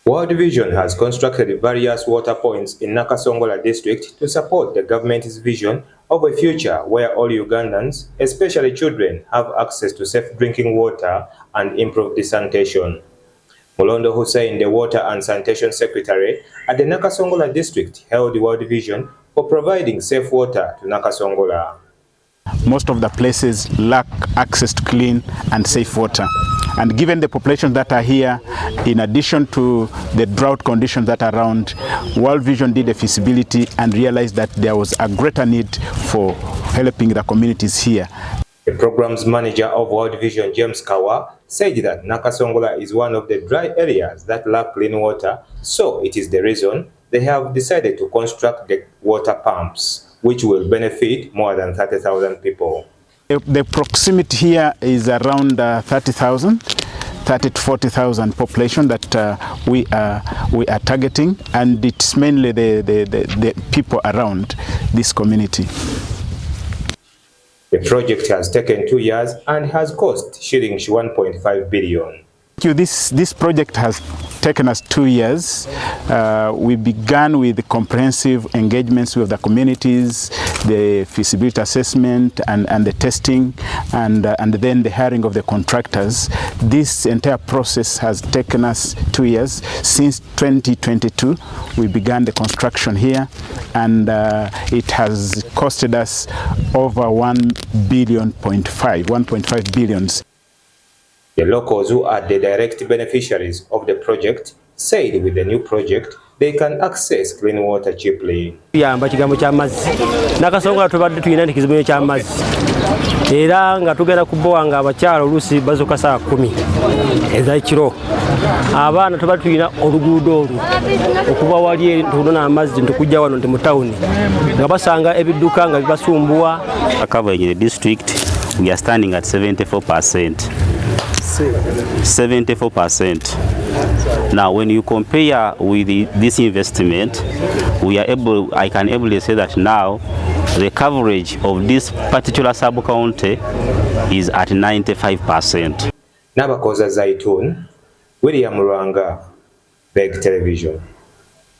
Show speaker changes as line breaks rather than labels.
World Vision has constructed various water points in Nakasongola district to support the government's vision of a future where all Ugandans, especially children, have access to safe drinking water and improved sanitation. Molondo Hussein, the Water and Sanitation Secretary at the Nakasongola district, held the World Vision for providing safe water to Nakasongola.
Most of the places lack access to clean and safe water. And given the populations that are here, in addition to the drought conditions that are around, World Vision did a feasibility and realized that there was a greater need for helping the communities here.
The program's manager of World Vision, James Kawa, said that Nakasongola is one of the dry areas that lack clean water, so it is the reason they have decided to construct the water pumps, which will benefit more than 30,000 people.
The proximity here is around 30,000, 30 to 40,000 population that we are targeting, and it's mainly the people around this community.
The project has taken 2 years and has cost shillings 1.5 billion.
This project has taken us 2 years. We began with comprehensive engagements with the communities, the feasibility assessment and the testing, and then the hiring of the contractors. This entire process has taken us 2 years. Since 2022, we began the construction here, and it has costed us over 1.5 billion.
The locals who are the direct beneficiaries of the project said with the new project they can access clean water cheaply.
Kigambo ky'amazzi. Nakasongola tubadde tulina ekizibu ky'amazzi. Era nga tugenda kubowa nga abakyala oluusi bazuuka saa 10 ez'ekiro. Abaana tubadde tulina oluguudo olwo okuva wali eri tulina amazzi ntukujja wano ndi mu tawuni nga basanga ebidduka nga bibasumbuwa.
Coverage in the district, we are standing at 74%. 74%. Now, when you compare with this investment, I can able say that now the coverage of this particular sub-county is at 95%.
Nabakoza Zaitun, William Rwanga, Beg Television.